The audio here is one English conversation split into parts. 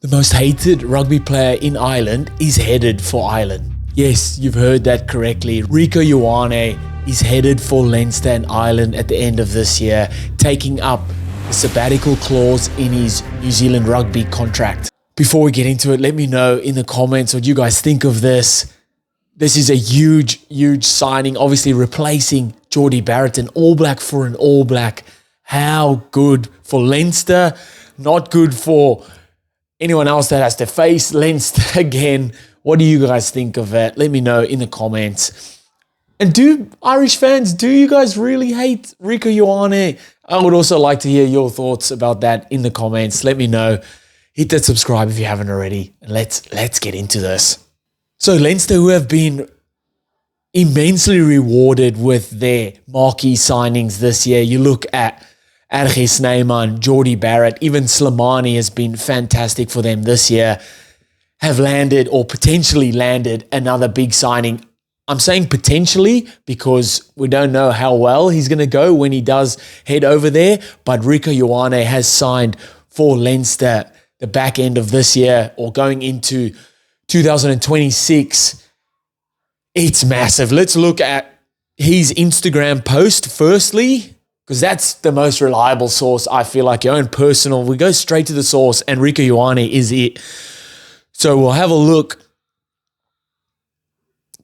The most hated rugby player in Ireland is headed for Ireland. Yes, you've heard that correctly. Rieko Ioane is headed for Leinster and Ireland at the end of this year, taking up the sabbatical clause in his New Zealand rugby contract. Before we get into it, let me know in the comments what you guys think of this. This is a huge signing, obviously replacing Jordie Barrett, an All Black for an All Black. How good for Leinster, not good for anyone else that has to face Leinster again. What do you guys think of it? Let me know in the comments. And do Irish fans, do you guys really hate Rieko Ioane? I would also like to hear your thoughts about that in the comments. Let me know. Hit that subscribe if you haven't already. And let's get into this. So Leinster, who have been immensely rewarded with their marquee signings this year. You look at Erge Snyman, Jordie Barrett, even Slimani has been fantastic for them this year. Have landed or potentially landed another big signing. I'm saying potentially because we don't know how well he's going to go when he does head over there. But Rieko Ioane has signed for Leinster the back end of this year or going into 2026. It's massive. Let's look at his Instagram post firstly, because that's the most reliable source, I feel like, your own personal. We go straight to the source, and Rieko Ioane is it. So we'll have a look.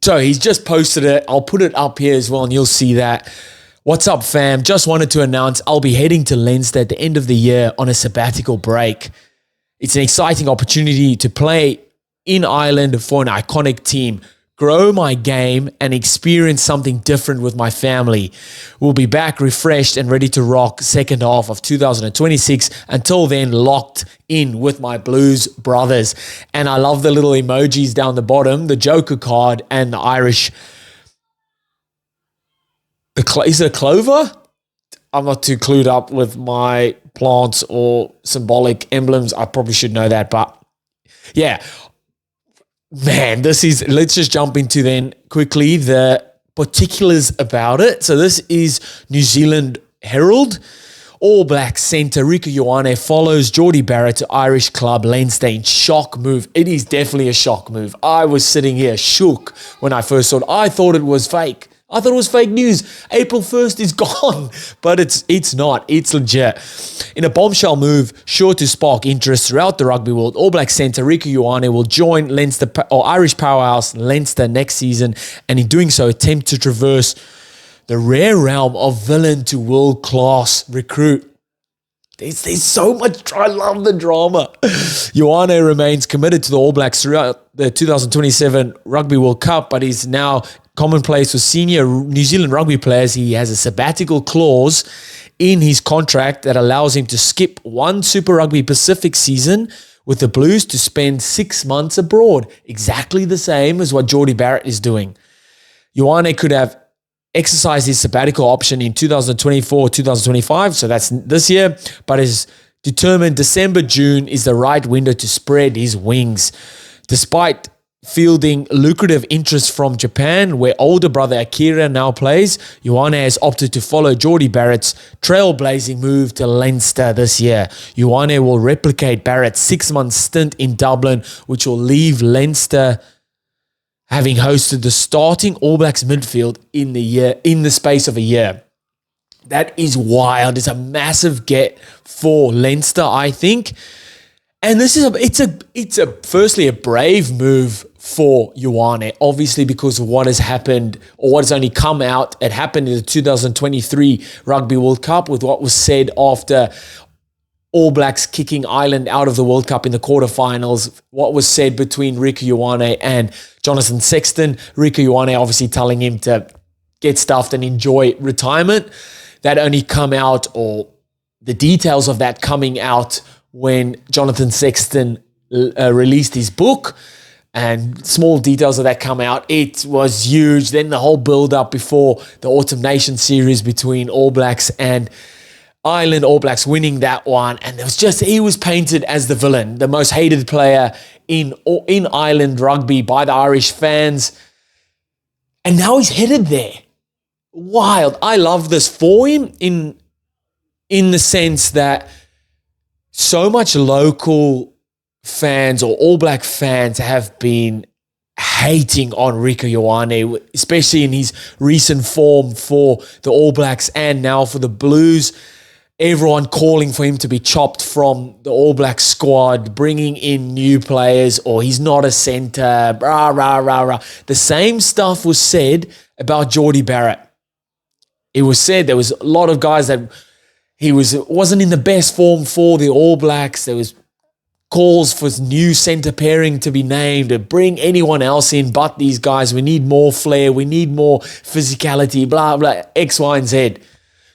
So he's just posted it. I'll put it up here as well, and you'll see that. What's up, fam? Just wanted to announce I'll be heading to Leinster at the end of the year on a sabbatical break. It's an exciting opportunity to play in Ireland for an iconic team, grow my game, and experience something different with my family. We'll be back refreshed and ready to rock second half of 2026. Until then, locked in with my Blues brothers. And I love the little emojis down the bottom, the Joker card and the Irish. Is it a clover? I'm not too clued up with my plants or symbolic emblems. I probably should know that, but yeah. Man, let's just jump into then quickly the particulars about it. So this is New Zealand Herald. All Black centre Rieko Ioane follows Jordie Barrett to Irish club Leinster in shock move. It is definitely a shock move. I was sitting here shook when I first saw it. I thought it was fake. I thought it was fake news. April 1st is gone, but it's not. It's legit. In a bombshell move, sure to spark interest throughout the rugby world, All Black centre Rieko Ioane will join Leinster or Irish powerhouse Leinster next season, and in doing so, attempt to traverse the rare realm of villain to world-class recruit. There's so much. I love the drama. Ioane remains committed to the All Blacks throughout the 2027 Rugby World Cup, but is now commonplace for senior New Zealand rugby players. He has a sabbatical clause in his contract that allows him to skip one Super Rugby Pacific season with the Blues to spend 6 months abroad. Exactly the same as what Jordie Barrett is doing. Ioane could have exercised his sabbatical option in 2024, 2025, so that's this year, but is determined December-June is the right window to spread his wings. Despite fielding lucrative interest from Japan, where older brother Akira now plays, Ioane has opted to follow Jordie Barrett's trailblazing move to Leinster this year. Ioane will replicate Barrett's 6-month stint in Dublin, which will leave Leinster having hosted the starting All Blacks midfield in the space of a year. That is wild. It's a massive get for Leinster, I think. And this is it's firstly a brave move for Ioane, obviously because of what has happened or what has only come out. It happened in the 2023 Rugby World Cup with what was said after All Blacks kicking Ireland out of the World Cup in the quarterfinals. What was said between Rieko Ioane and Jonathan Sexton. Rieko Ioane obviously telling him to get stuffed and enjoy retirement. That only come out, or the details of that coming out, when Jonathan Sexton released his book, and small details of that come out. It was huge. Then the whole build-up before the Autumn Nation series between All Blacks and Ireland, All Blacks winning that one. And he was painted as the villain, the most hated player in Ireland rugby by the Irish fans. And now he's headed there. Wild. I love this for him in the sense that so much local fans or All Black fans have been hating on Rieko Ioane, especially in his recent form for the All Blacks and now for the Blues. Everyone calling for him to be chopped from the All Black squad, bringing in new players, or he's not a centre, rah, rah, rah, rah. The same stuff was said about Jordie Barrett. It was said there was a lot of guys that he wasn't in the best form for the All Blacks. There was calls for new centre pairing to be named, to bring anyone else in but these guys. We need more flair. We need more physicality, blah, blah, X, Y, and Z.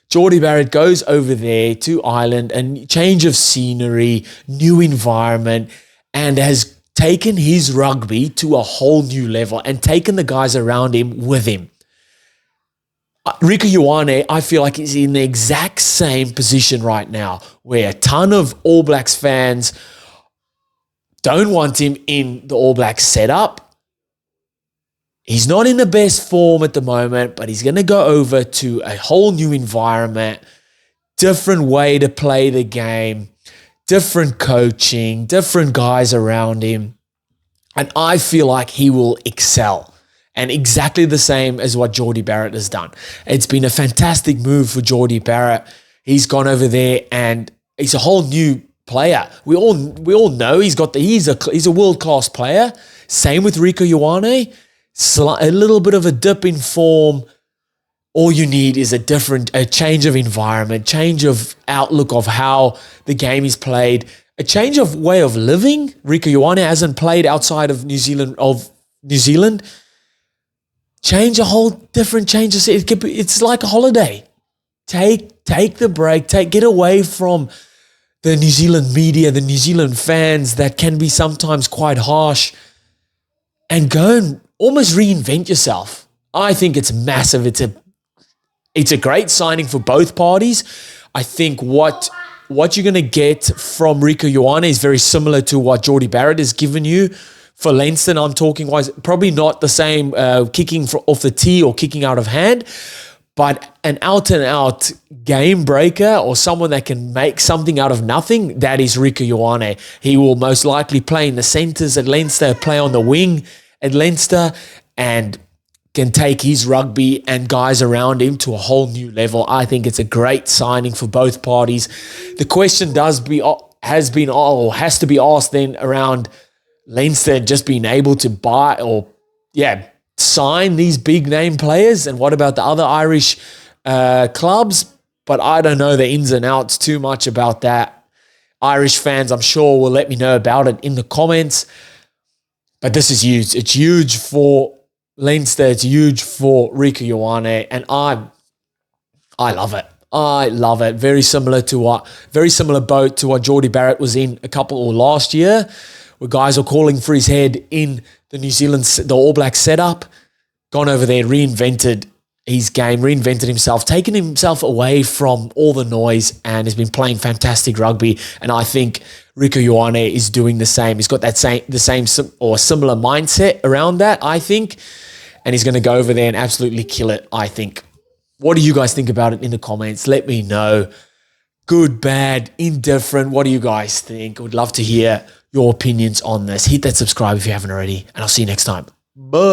Jordie Barrett goes over there to Ireland, and change of scenery, new environment, and has taken his rugby to a whole new level and taken the guys around him with him. Rieko Ioane, I feel like is in the exact same position right now, where a ton of All Blacks fans don't want him in the All Blacks setup. He's not in the best form at the moment, but he's going to go over to a whole new environment, different way to play the game, different coaching, different guys around him. And I feel like he will excel. And exactly the same as what Jordie Barrett has done. It's been a fantastic move for Jordie Barrett. He's gone over there and he's a whole new player. We all know he's a world-class player. Same with Rieko Ioane. A little bit of a dip in form. All you need is a change of environment, change of outlook of how the game is played, a change of way of living. Rieko Ioane hasn't played outside of New Zealand. Change a whole different change. It's like a holiday. Take the break. Get away from the New Zealand media, the New Zealand fans that can be sometimes quite harsh, and go and almost reinvent yourself. I think it's massive. It's a great signing for both parties. I think what you're going to get from Rieko Ioane is very similar to what Jordie Barrett has given you. For Leinster, I'm talking wise, probably not the same kicking off the tee or kicking out of hand, but an out-and-out game breaker or someone that can make something out of nothing, that is Rieko Ioane. He will most likely play in the centres at Leinster, play on the wing at Leinster, and can take his rugby and guys around him to a whole new level. I think it's a great signing for both parties. The question has to be asked then around Leinster just being able to buy or sign these big name players, and what about the other Irish clubs? But I don't know the ins and outs too much about that. Irish fans, I'm sure, will let me know about it in the comments. But this is huge. It's huge for Leinster. It's huge for Rieko Ioane, and I love it. I love it. Very similar boat to what Jordie Barrett was in last year, where guys are calling for his head in the All Black setup. Gone over there, reinvented his game, reinvented himself, taken himself away from all the noise, and has been playing fantastic rugby. And I think Rieko Ioane is doing the same. He's got the same or similar mindset around that, I think, and he's going to go over there and absolutely kill it, I think. What do you guys think about it in the comments? Let me know. Good, bad, indifferent. What do you guys think? I would love to hear your opinions on this. Hit that subscribe if you haven't already, and I'll see you next time. Bye.